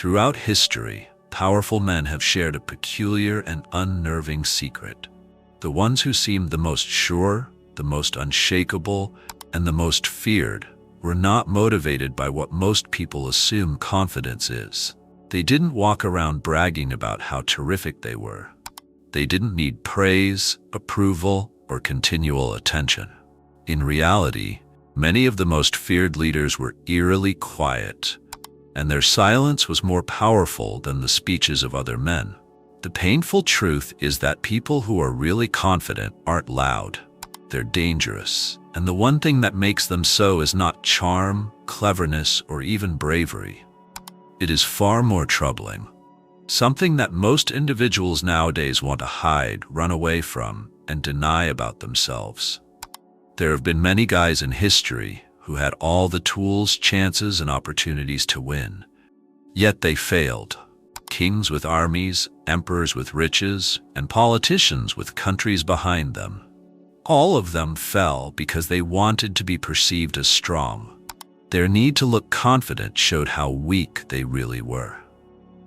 Throughout history, powerful men have shared a peculiar and unnerving secret. The ones who seemed the most sure, the most unshakable, and the most feared were not motivated by what most people assume confidence is. They didn't walk around bragging about how terrific they were. They didn't need praise, approval, or continual attention. In reality, many of the most feared leaders were eerily quiet, and their silence was more powerful than the speeches of other men. The painful truth is that people who are really confident aren't loud. They're dangerous, and the one thing that makes them so is not charm, cleverness, or even bravery. It is far more troubling. Something that most individuals nowadays want to hide, run away from, and deny about themselves. There have been many guys in history who had all the tools, chances, and opportunities to win. Yet they failed. Kings with armies, emperors with riches, and politicians with countries behind them. All of them fell because they wanted to be perceived as strong. Their need to look confident showed how weak they really were.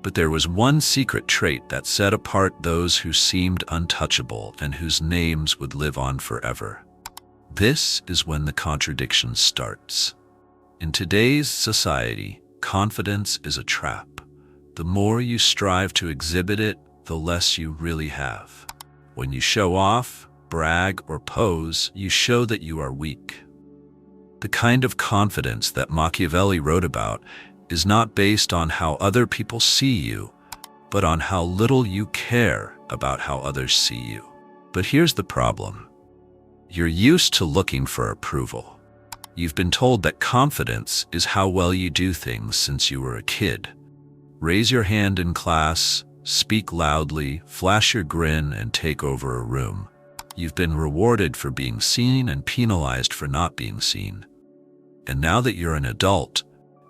But there was one secret trait that set apart those who seemed untouchable and whose names would live on forever. This is when the contradiction starts. In today's society, confidence is a trap. The more you strive to exhibit it, the less you really have. When you show off, brag, or pose, you show that you are weak. The kind of confidence that Machiavelli wrote about is not based on how other people see you, but on how little you care about how others see you. But here's the problem. You're used to looking for approval. You've been told that confidence is how well you do things since you were a kid. Raise your hand in class, speak loudly, flash your grin, and take over a room. You've been rewarded for being seen and penalized for not being seen. And now that you're an adult,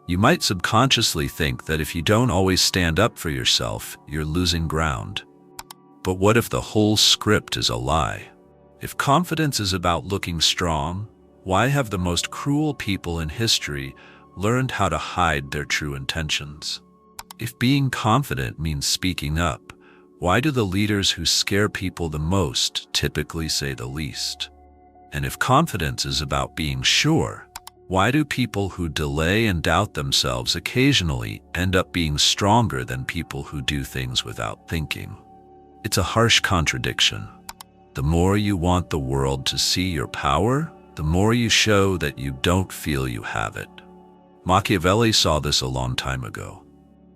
you might subconsciously think that if you don't always stand up for yourself, you're losing ground. But what if the whole script is a lie? If confidence is about looking strong, why have the most cruel people in history learned how to hide their true intentions? If being confident means speaking up, why do the leaders who scare people the most typically say the least? And if confidence is about being sure, why do people who delay and doubt themselves occasionally end up being stronger than people who do things without thinking? It's a harsh contradiction. The more you want the world to see your power, the more you show that you don't feel you have it. Machiavelli saw this a long time ago.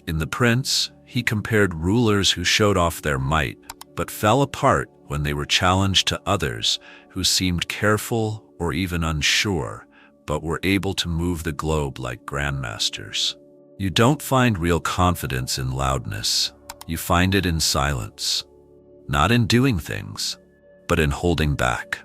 In The Prince, he compared rulers who showed off their might, but fell apart when they were challenged to others who seemed careful or even unsure, but were able to move the globe like grandmasters. You don't find real confidence in loudness. You find it in silence. Not in doing things, but in holding back.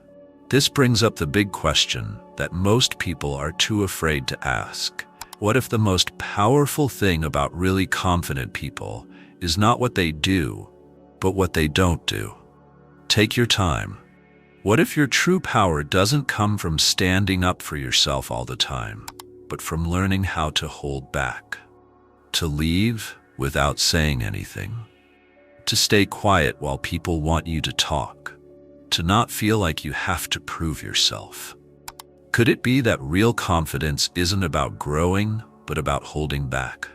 This brings up the big question that most people are too afraid to ask. What if the most powerful thing about really confident people is not what they do, but what they don't do? Take your time. What if your true power doesn't come from standing up for yourself all the time, but from learning how to hold back? To leave without saying anything. To stay quiet while people want you to talk. To not feel like you have to prove yourself. Could it be that real confidence isn't about growing, but about holding back?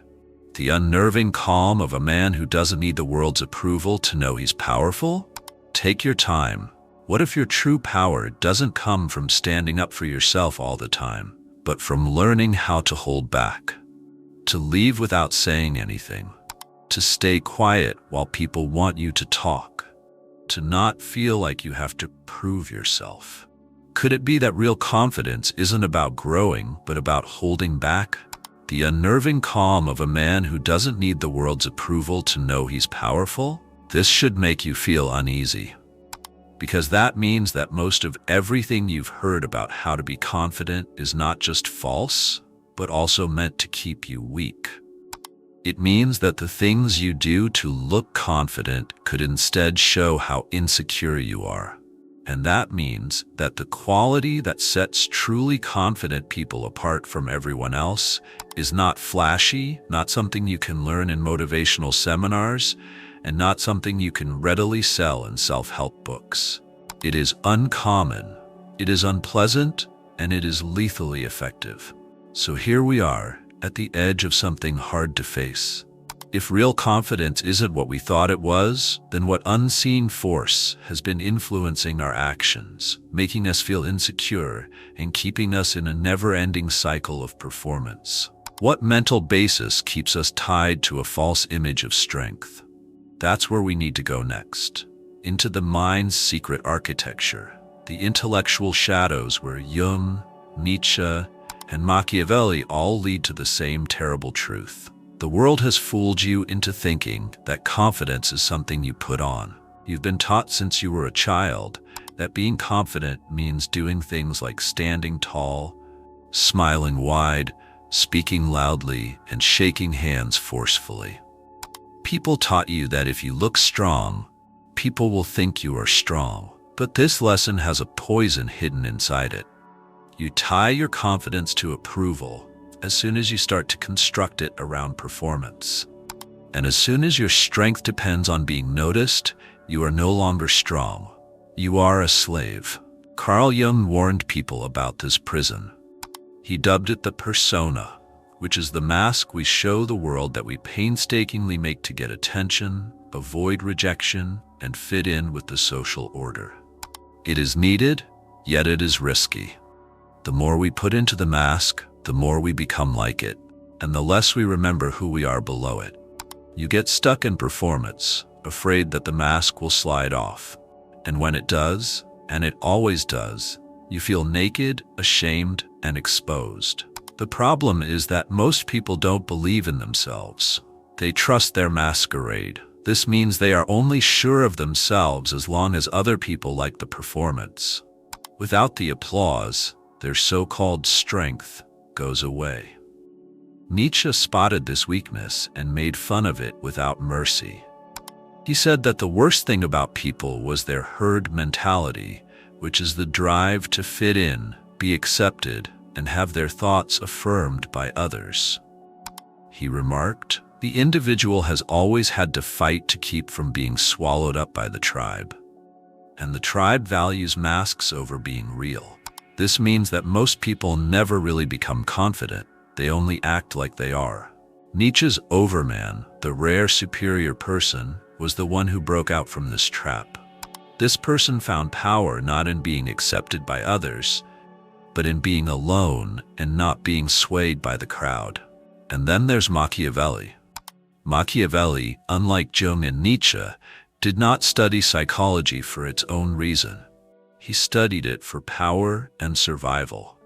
The unnerving calm of a man who doesn't need the world's approval to know he's powerful? Take your time. What if your true power doesn't come from standing up for yourself all the time, but from learning how to hold back? To leave without saying anything. To stay quiet while people want you to talk. To not feel like you have to prove yourself. Could it be that real confidence isn't about growing, but about holding back? The unnerving calm of a man who doesn't need the world's approval to know he's powerful? This should make you feel uneasy. Because that means that most of everything you've heard about how to be confident is not just false, but also meant to keep you weak. It means that the things you do to look confident could instead show how insecure you are. And that means that the quality that sets truly confident people apart from everyone else is not flashy, not something you can learn in motivational seminars, and not something you can readily sell in self-help books. It is uncommon, it is unpleasant, and it is lethally effective. So here we are, at the edge of something hard to face. If real confidence isn't what we thought it was, then what unseen force has been influencing our actions, making us feel insecure and keeping us in a never-ending cycle of performance? What mental basis keeps us tied to a false image of strength? That's where we need to go next. Into the mind's secret architecture, the intellectual shadows where Jung, Nietzsche, and Machiavelli all lead to the same terrible truth. The world has fooled you into thinking that confidence is something you put on. You've been taught since you were a child that being confident means doing things like standing tall, smiling wide, speaking loudly, and shaking hands forcefully. People taught you that if you look strong, people will think you are strong. But this lesson has a poison hidden inside it. You tie your confidence to approval as soon as you start to construct it around performance. And as soon as your strength depends on being noticed, you are no longer strong. You are a slave. Carl Jung warned people about this prison. He dubbed it the persona, which is the mask we show the world that we painstakingly make to get attention, avoid rejection, and fit in with the social order. It is needed, yet it is risky. The more we put into the mask, the more we become like it, and the less we remember who we are below it. You get stuck in performance, afraid that the mask will slide off. And when it does, and it always does, you feel naked, ashamed, and exposed. The problem is that most people don't believe in themselves. They trust their masquerade. This means they are only sure of themselves as long as other people like the performance. Without the applause, their so-called strength goes away. Nietzsche spotted this weakness and made fun of it without mercy. He said that the worst thing about people was their herd mentality, which is the drive to fit in, be accepted, and have their thoughts affirmed by others. He remarked, "The individual has always had to fight to keep from being swallowed up by the tribe. And the tribe values masks over being real. This means that most people never really become confident. They only act like they are." Nietzsche's overman, the rare superior person, was the one who broke out from this trap. This person found power not in being accepted by others, but in being alone and not being swayed by the crowd. And then there's Machiavelli. Machiavelli, unlike Jung and Nietzsche, did not study psychology for its own reason. He studied it for power and survival.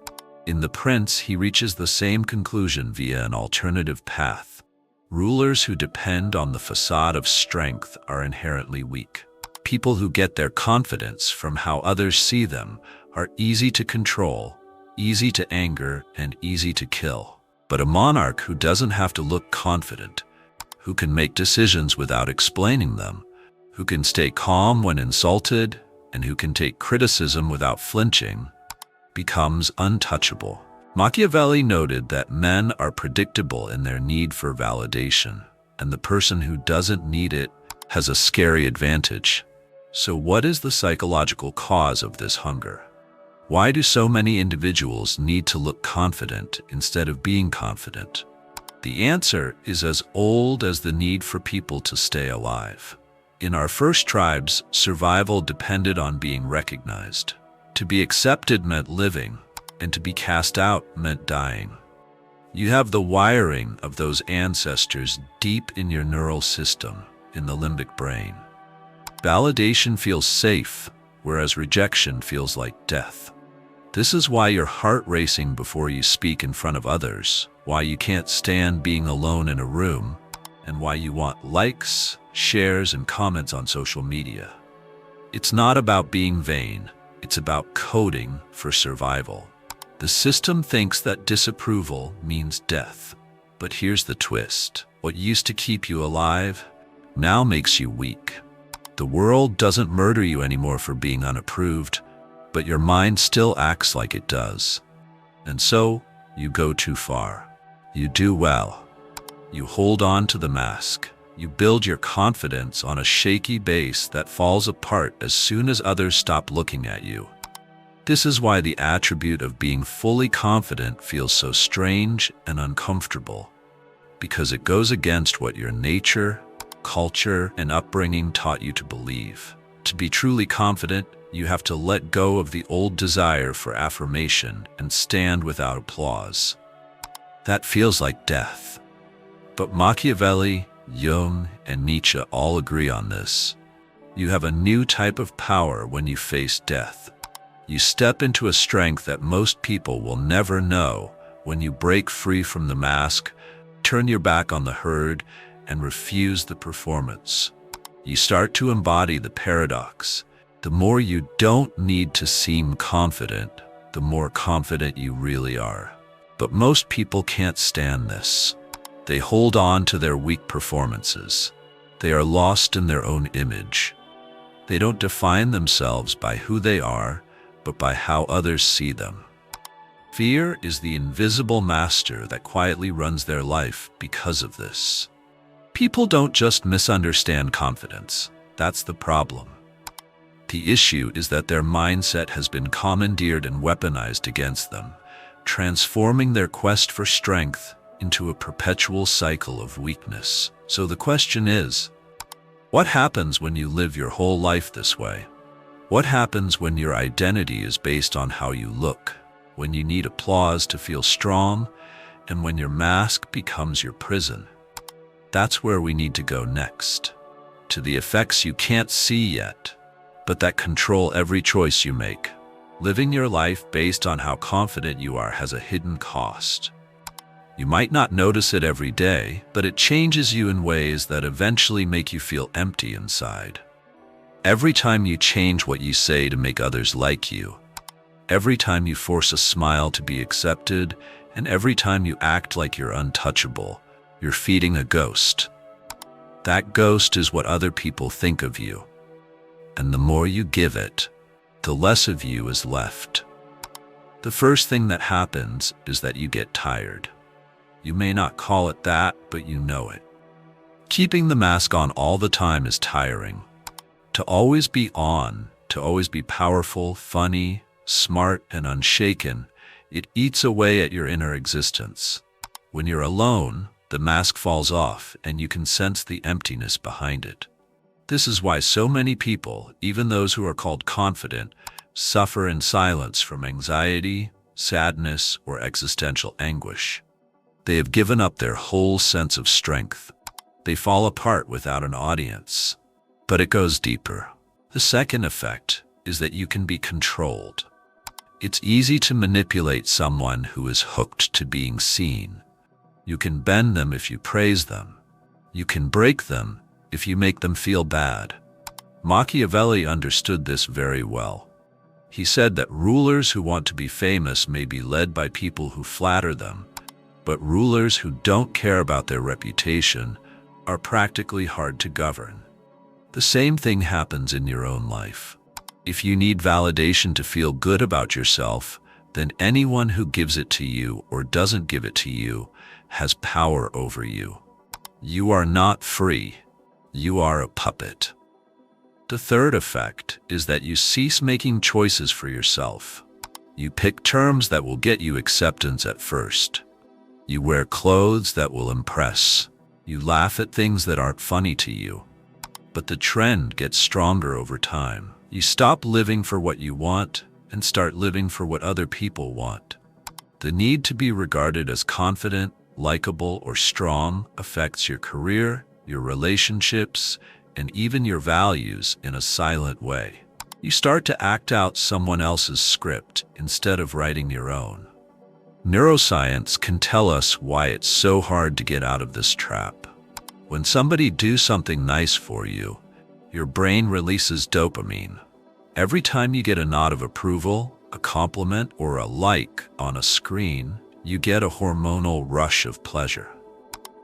In The Prince, he reaches the same conclusion via an alternative path. Rulers who depend on the facade of strength are inherently weak. People who get their confidence from how others see them are easy to control, easy to anger, and easy to kill. But a monarch who doesn't have to look confident, who can make decisions without explaining them, who can stay calm when insulted, and who can take criticism without flinching, becomes untouchable. Machiavelli noted that men are predictable in their need for validation, and the person who doesn't need it has a scary advantage. So what is the psychological cause of this hunger? Why do so many individuals need to look confident instead of being confident? The answer is as old as the need for people to stay alive. In our first tribes, survival depended on being recognized. To be accepted meant living, and to be cast out meant dying. You have the wiring of those ancestors deep in your neural system, in the limbic brain. Validation feels safe, whereas rejection feels like death. This is why you're heart racing before you speak in front of others, why you can't stand being alone in a room, and why you want likes, shares, and comments on social media. It's not about being vain, it's about coding for survival. The system thinks that disapproval means death. But here's the twist. What used to keep you alive now makes you weak. The world doesn't murder you anymore for being unapproved, but your mind still acts like it does. And so, you go too far. You do well. You hold on to the mask. You build your confidence on a shaky base that falls apart as soon as others stop looking at you. This is why the attribute of being fully confident feels so strange and uncomfortable, because it goes against what your nature, culture, and upbringing taught you to believe. To be truly confident, you have to let go of the old desire for affirmation and stand without applause. That feels like death. But Machiavelli, Jung, and Nietzsche all agree on this. You have a new type of power when you face death. You step into a strength that most people will never know when you break free from the mask, turn your back on the herd, and refuse the performance. You start to embody the paradox. The more you don't need to seem confident, the more confident you really are. But most people can't stand this. They hold on to their weak performances. They are lost in their own image. They don't define themselves by who they are, but by how others see them. Fear is the invisible master that quietly runs their life because of this. People don't just misunderstand confidence. That's the problem. The issue is that their mindset has been commandeered and weaponized against them, transforming their quest for strength into a perpetual cycle of weakness. So the question is, what happens when you live your whole life this way? What happens when your identity is based on how you look, when you need applause to feel strong, and when your mask becomes your prison? That's where we need to go next, to the effects you can't see yet, but that control every choice you make. Living your life based on how confident you are has a hidden cost. You might not notice it every day, but it changes you in ways that eventually make you feel empty inside. Every time you change what you say to make others like you, every time you force a smile to be accepted, and every time you act like you're untouchable, you're feeding a ghost. That ghost is what other people think of you. And the more you give it, the less of you is left. The first thing that happens is that you get tired. You may not call it that, but you know it. Keeping the mask on all the time is tiring. To always be on, to always be powerful, funny, smart, and unshaken, it eats away at your inner existence. When you're alone, the mask falls off and you can sense the emptiness behind it. This is why so many people, even those who are called confident, suffer in silence from anxiety, sadness, or existential anguish. They have given up their whole sense of strength. They fall apart without an audience. But it goes deeper. The second effect is that you can be controlled. It's easy to manipulate someone who is hooked to being seen. You can bend them if you praise them. You can break them if you make them feel bad. Machiavelli understood this very well. He said that rulers who want to be famous may be led by people who flatter them, but rulers who don't care about their reputation are practically hard to govern. The same thing happens in your own life. If you need validation to feel good about yourself, then anyone who gives it to you or doesn't give it to you has power over you. You are not free. You are a puppet. The third effect is that you cease making choices for yourself. You pick terms that will get you acceptance at first. You wear clothes that will impress. You laugh at things that aren't funny to you. But the trend gets stronger over time. You stop living for what you want and start living for what other people want. The need to be regarded as confident, likable, or strong affects your career, your relationships, and even your values in a silent way. You start to act out someone else's script instead of writing your own. Neuroscience can tell us why it's so hard to get out of this trap. When somebody does something nice for you, your brain releases dopamine. Every time you get a nod of approval, a compliment, or a like on a screen, you get a hormonal rush of pleasure.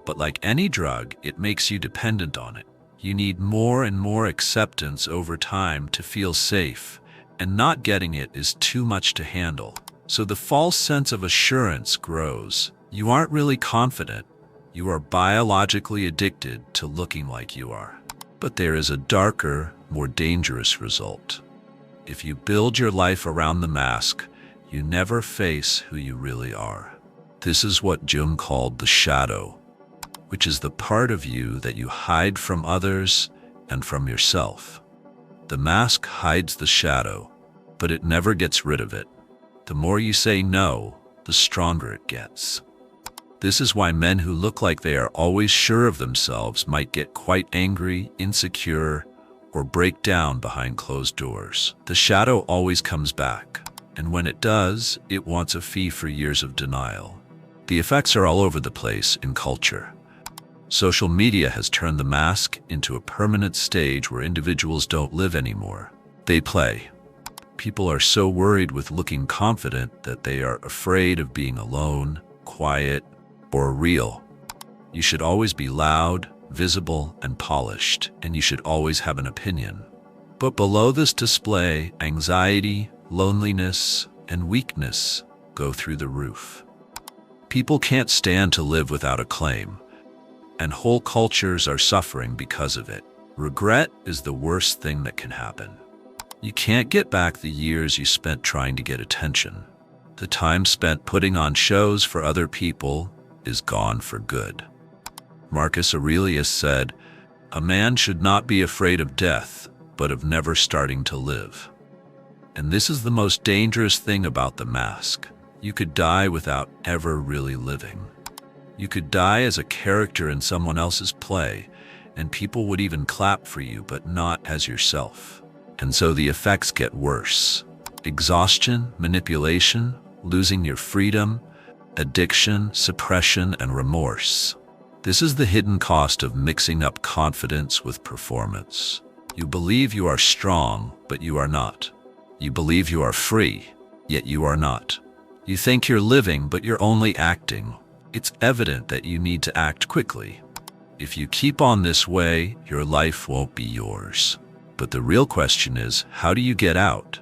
But like any drug, it makes you dependent on it. You need more and more acceptance over time to feel safe, and not getting it is too much to handle. So the false sense of assurance grows. You aren't really confident. You are biologically addicted to looking like you are. But there is a darker, more dangerous result. If you build your life around the mask, you never face who you really are. This is what Jung called the shadow, which is the part of you that you hide from others and from yourself. The mask hides the shadow, but it never gets rid of it. The more you say no, the stronger it gets. This is why men who look like they are always sure of themselves might get quite angry, insecure, or break down behind closed doors. The shadow always comes back, and when it does, it wants a fee for years of denial. The effects are all over the place in culture. Social media has turned the mask into a permanent stage where individuals don't live anymore. They play. People are so worried with looking confident that they are afraid of being alone, quiet, or real. You should always be loud, visible, and polished, and you should always have an opinion. But below this display, anxiety, loneliness, and weakness go through the roof. People can't stand to live without a claim, and whole cultures are suffering because of it. Regret is the worst thing that can happen. You can't get back the years you spent trying to get attention. The time spent putting on shows for other people is gone for good. Marcus Aurelius said, "A man should not be afraid of death, but of never starting to live." And this is the most dangerous thing about the mask. You could die without ever really living. You could die as a character in someone else's play, and people would even clap for you, but not as yourself. And so the effects get worse. Exhaustion, manipulation, losing your freedom, addiction, suppression, and remorse. This is the hidden cost of mixing up confidence with performance. You believe you are strong, but you are not. You believe you are free, yet you are not. You think you're living, but you're only acting. It's evident that you need to act quickly. If you keep on this way, your life won't be yours. But the real question is, how do you get out?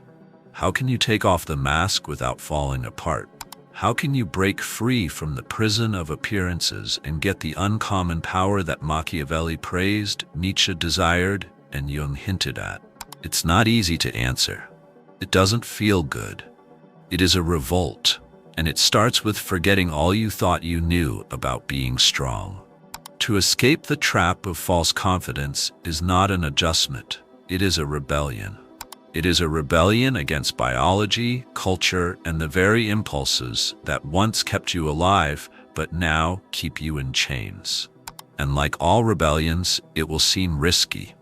How can you take off the mask without falling apart? How can you break free from the prison of appearances and get the uncommon power that Machiavelli praised, Nietzsche desired, and Jung hinted at? It's not easy to answer. It doesn't feel good. It is a revolt, and it starts with forgetting all you thought you knew about being strong. To escape the trap of false confidence is not an adjustment. It is a rebellion. It is a rebellion against biology, culture, and the very impulses that once kept you alive, but now keep you in chains. And like all rebellions, it will seem risky.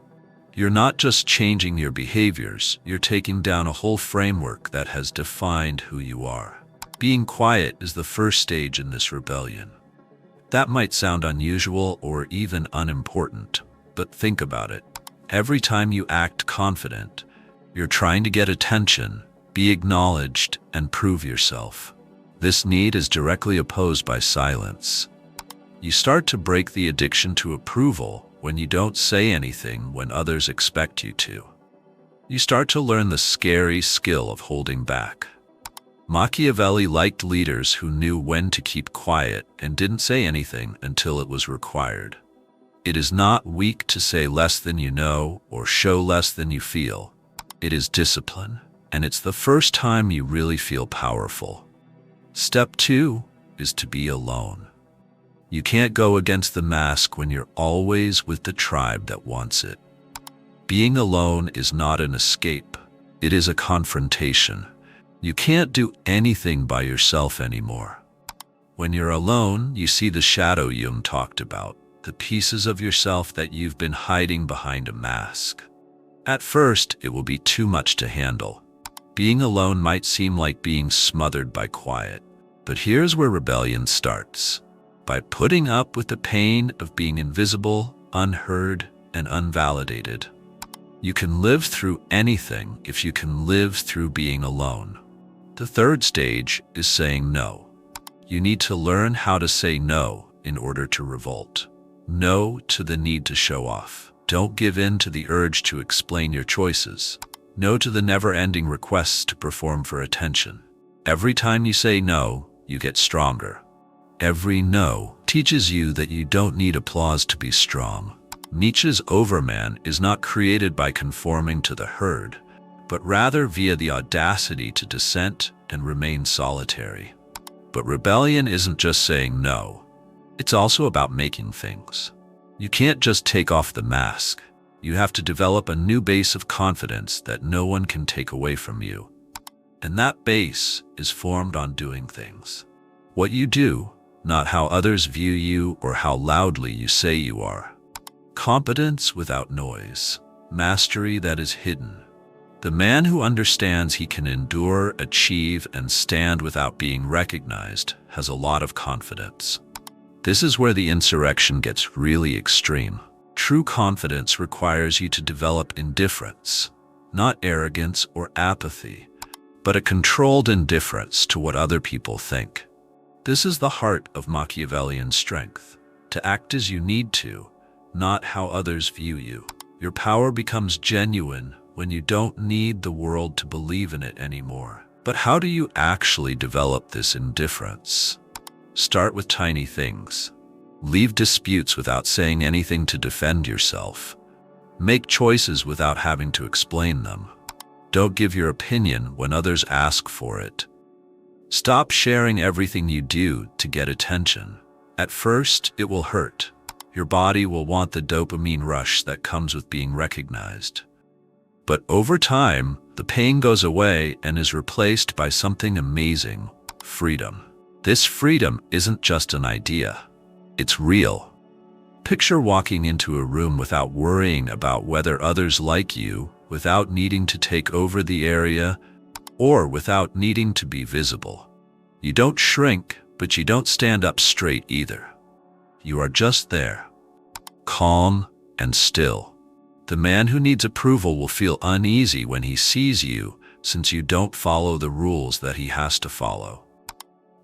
You're not just changing your behaviors, you're taking down a whole framework that has defined who you are. Being quiet is the first stage in this rebellion. That might sound unusual or even unimportant, but think about it. Every time you act confident, you're trying to get attention, be acknowledged, and prove yourself. This need is directly opposed by silence. You start to break the addiction to approval when you don't say anything when others expect you to. You start to learn the scary skill of holding back. Machiavelli liked leaders who knew when to keep quiet and didn't say anything until it was required. It is not weak to say less than you know or show less than you feel. It is discipline, and it's the first time you really feel powerful. Step 2 is to be alone. You can't go against the mask when you're always with the tribe that wants it. Being alone is not an escape. It is a confrontation. You can't do anything by yourself anymore. When you're alone, you see the shadow Jung talked about, the pieces of yourself that you've been hiding behind a mask. At first, it will be too much to handle. Being alone might seem like being smothered by quiet. But here's where rebellion starts. By putting up with the pain of being invisible, unheard, and unvalidated. You can live through anything if you can live through being alone. The third stage is saying no. You need to learn how to say no in order to revolt. No to the need to show off. Don't give in to the urge to explain your choices. No to the never-ending requests to perform for attention. Every time you say no, you get stronger. Every no teaches you that you don't need applause to be strong. Nietzsche's overman is not created by conforming to the herd, but rather via the audacity to dissent and remain solitary. But rebellion isn't just saying no. It's also about making things. You can't just take off the mask. You have to develop a new base of confidence that no one can take away from you. And that base is formed on doing things. What you do, not how others view you or how loudly you say you are. Competence without noise. Mastery that is hidden. The man who understands he can endure, achieve, and stand without being recognized has a lot of confidence. This is where the insurrection gets really extreme. True confidence requires you to develop indifference, not arrogance or apathy, but a controlled indifference to what other people think. This is the heart of Machiavellian strength, to act as you need to, not how others view you. Your power becomes genuine when you don't need the world to believe in it anymore. But how do you actually develop this indifference? Start with tiny things. Leave disputes without saying anything to defend yourself. Make choices without having to explain them. Don't give your opinion when others ask for it. Stop sharing everything you do to get attention. At first, it will hurt. Your body will want the dopamine rush that comes with being recognized. But over time, the pain goes away and is replaced by something amazing: freedom. This freedom isn't just an idea. It's real. Picture walking into a room without worrying about whether others like you, without needing to take over the area, or without needing to be visible. You don't shrink, but you don't stand up straight either. You are just there, calm and still. The man who needs approval will feel uneasy when he sees you, since you don't follow the rules that he has to follow.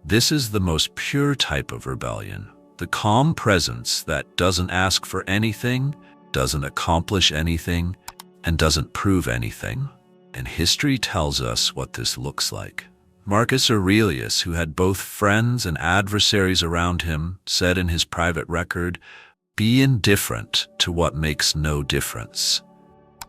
This is the most pure type of rebellion, the calm presence that doesn't ask for anything, doesn't accomplish anything, and doesn't prove anything. And history tells us what this looks like. Marcus Aurelius, who had both friends and adversaries around him, said in his private record, "Be indifferent to what makes no difference."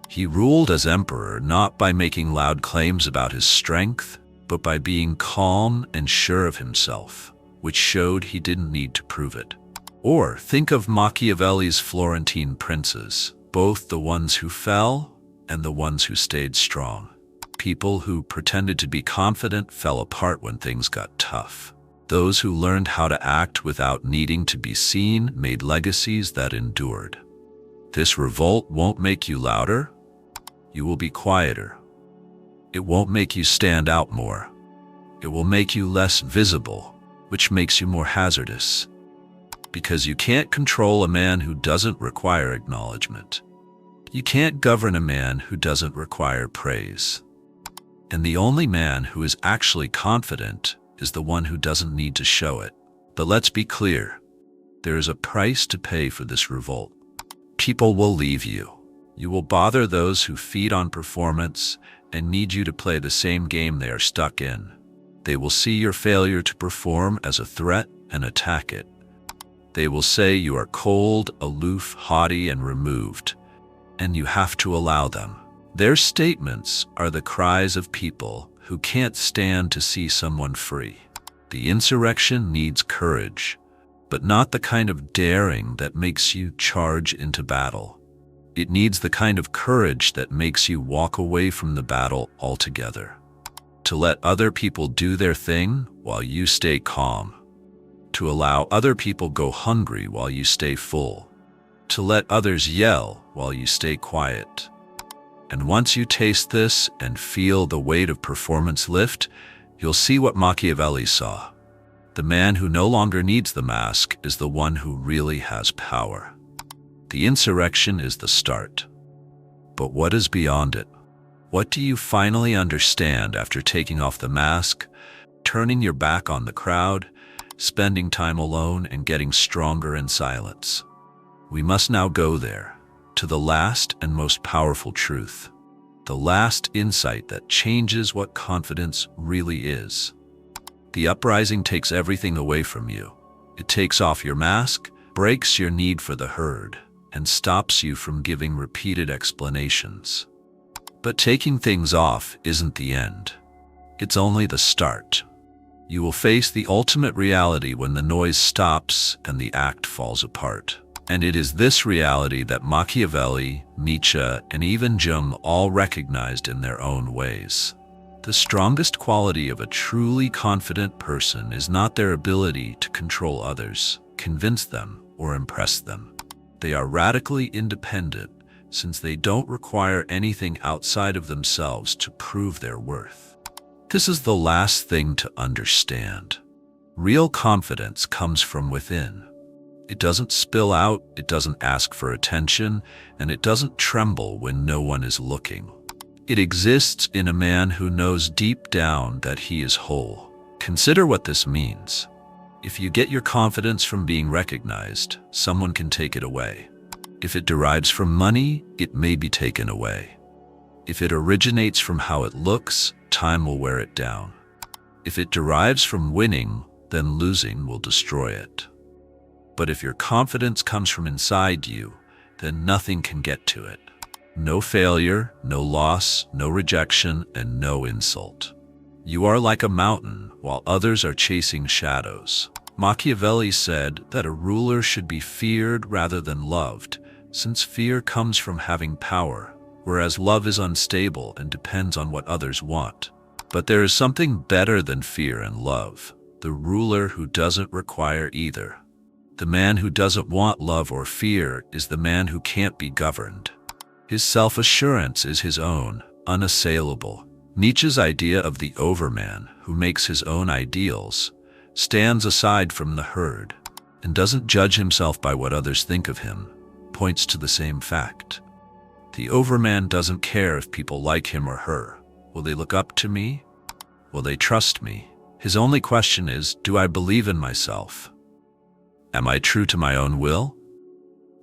He ruled as emperor not by making loud claims about his strength, but by being calm and sure of himself, which showed he didn't need to prove it. Or think of Machiavelli's Florentine princes, both the ones who fell and the ones who stayed strong. People who pretended to be confident fell apart when things got tough. Those who learned how to act without needing to be seen made legacies that endured. This revolt won't make you louder. You will be quieter. It won't make you stand out more. It will make you less visible, which makes you more hazardous. Because you can't control a man who doesn't require acknowledgement. You can't govern a man who doesn't require praise. And the only man who is actually confident is the one who doesn't need to show it. But let's be clear, there is a price to pay for this revolt. People will leave you. You will bother those who feed on performance and need you to play the same game they are stuck in. They will see your failure to perform as a threat and attack it. They will say you are cold, aloof, haughty, and removed, and you have to allow them. Their statements are the cries of people who can't stand to see someone free. The insurrection needs courage, but not the kind of daring that makes you charge into battle. It needs the kind of courage that makes you walk away from the battle altogether. To let other people do their thing while you stay calm. To allow other people go hungry while you stay full. To let others yell while you stay quiet. And once you taste this and feel the weight of performance lift, you'll see what Machiavelli saw. The man who no longer needs the mask is the one who really has power. The insurrection is the start. But what is beyond it? What do you finally understand after taking off the mask, turning your back on the crowd, spending time alone, and getting stronger in silence? We must now go there, to the last and most powerful truth, the last insight that changes what confidence really is. The uprising takes everything away from you. It takes off your mask, breaks your need for the herd, and stops you from giving repeated explanations. But taking things off isn't the end. It's only the start. You will face the ultimate reality when the noise stops and the act falls apart. And it is this reality that Machiavelli, Nietzsche, and even Jung all recognized in their own ways. The strongest quality of a truly confident person is not their ability to control others, convince them, or impress them. They are radically independent, since they don't require anything outside of themselves to prove their worth. This is the last thing to understand. Real confidence comes from within. It doesn't spill out, it doesn't ask for attention, and it doesn't tremble when no one is looking. It exists in a man who knows deep down that he is whole. Consider what this means. If you get your confidence from being recognized, someone can take it away. If it derives from money, it may be taken away. If it originates from how it looks, time will wear it down. If it derives from winning, then losing will destroy it. But if your confidence comes from inside you, then nothing can get to it. No failure, no loss, no rejection, and no insult. You are like a mountain while others are chasing shadows. Machiavelli said that a ruler should be feared rather than loved, since fear comes from having power, whereas love is unstable and depends on what others want. But there is something better than fear and love, the ruler who doesn't require either. The man who doesn't want love or fear is the man who can't be governed. His self-assurance is his own, unassailable. Nietzsche's idea of the overman, who makes his own ideals, stands aside from the herd, and doesn't judge himself by what others think of him, points to the same fact. The overman doesn't care if people like him or her. Will they look up to me? Will they trust me? His only question is, do I believe in myself? Am I true to my own will?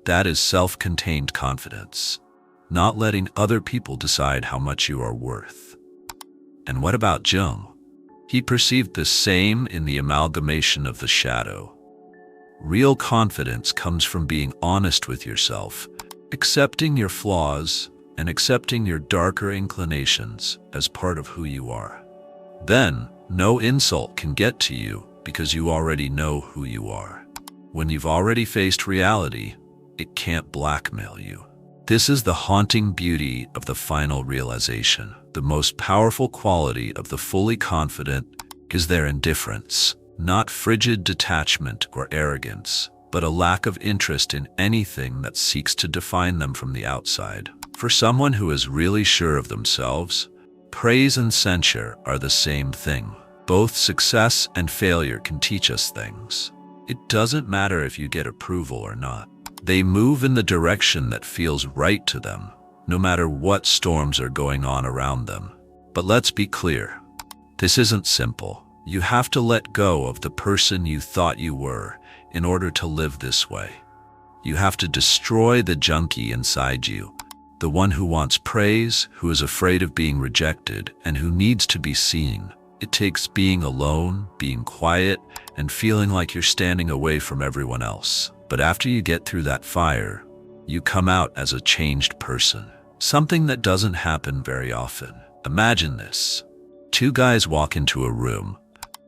That is self-contained confidence, not letting other people decide how much you are worth. And what about Jung? He perceived the same in the amalgamation of the shadow. Real confidence comes from being honest with yourself, accepting your flaws, and accepting your darker inclinations as part of who you are. Then, no insult can get to you because you already know who you are. When you've already faced reality, it can't blackmail you. This is the haunting beauty of the final realization. The most powerful quality of the fully confident is their indifference, not frigid detachment or arrogance, but a lack of interest in anything that seeks to define them from the outside. For someone who is really sure of themselves, praise and censure are the same thing. Both success and failure can teach us things. It doesn't matter if you get approval or not. They move in the direction that feels right to them, no matter what storms are going on around them. But let's be clear, this isn't simple. You have to let go of the person you thought you were in order to live this way. You have to destroy the junkie inside you, the one who wants praise, who is afraid of being rejected, and who needs to be seen. It takes being alone, being quiet, and feeling like you're standing away from everyone else. But after you get through that fire, you come out as a changed person. Something that doesn't happen very often. Imagine this. Two guys walk into a room.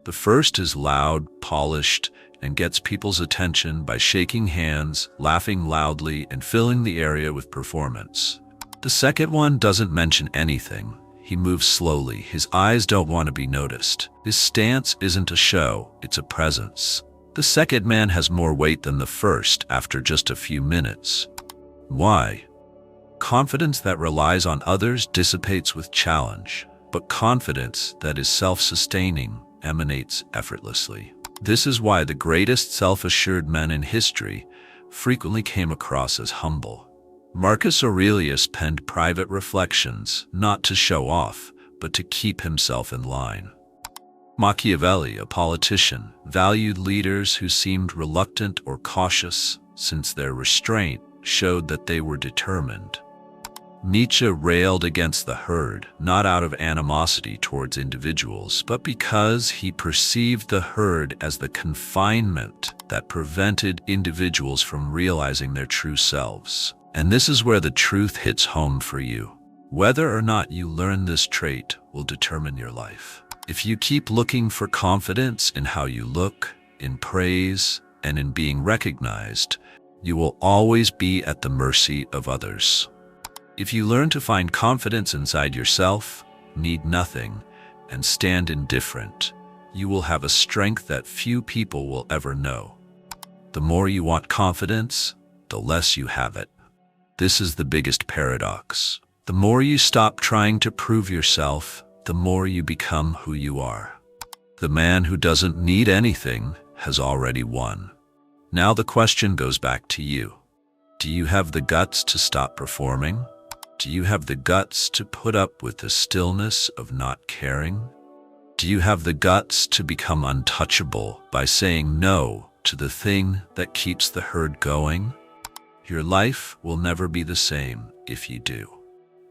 The first is loud, polished, and gets people's attention by shaking hands, laughing loudly, and filling the area with performance. The second one doesn't mention anything. He moves slowly. His eyes don't want to be noticed. His stance isn't a show, it's a presence. The second man has more weight than the first after just a few minutes. Why? Confidence that relies on others dissipates with challenge, but confidence that is self-sustaining emanates effortlessly. This is why the greatest self-assured men in history frequently came across as humble. Marcus Aurelius penned private reflections, not to show off, but to keep himself in line. Machiavelli, a politician, valued leaders who seemed reluctant or cautious, since their restraint showed that they were determined. Nietzsche railed against the herd, not out of animosity towards individuals, but because he perceived the herd as the confinement that prevented individuals from realizing their true selves. And this is where the truth hits home for you. Whether or not you learn this trait will determine your life. If you keep looking for confidence in how you look, in praise, and in being recognized, you will always be at the mercy of others. If you learn to find confidence inside yourself, need nothing, and stand indifferent, you will have a strength that few people will ever know. The more you want confidence, the less you have it. This is the biggest paradox. The more you stop trying to prove yourself, the more you become who you are. The man who doesn't need anything has already won. Now the question goes back to you. Do you have the guts to stop performing? Do you have the guts to put up with the stillness of not caring? Do you have the guts to become untouchable by saying no to the thing that keeps the herd going? Your life will never be the same if you do.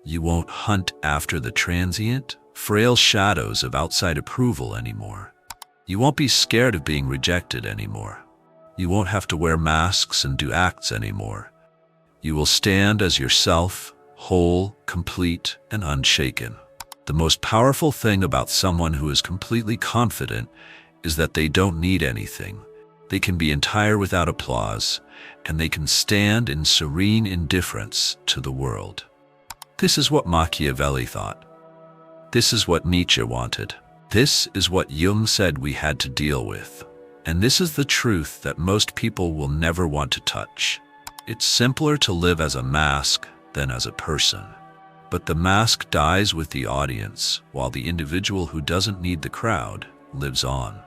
You won't hunt after the transient, frail shadows of outside approval anymore. You won't be scared of being rejected anymore. You won't have to wear masks and do acts anymore. You will stand as yourself, whole, complete, and unshaken. The most powerful thing about someone who is completely confident is that they don't need anything. They can be entire without applause, and they can stand in serene indifference to the world. This is what Machiavelli thought. This is what Nietzsche wanted. This is what Jung said we had to deal with. And this is the truth that most people will never want to touch. It's simpler to live as a mask than as a person. But the mask dies with the audience, while the individual who doesn't need the crowd lives on.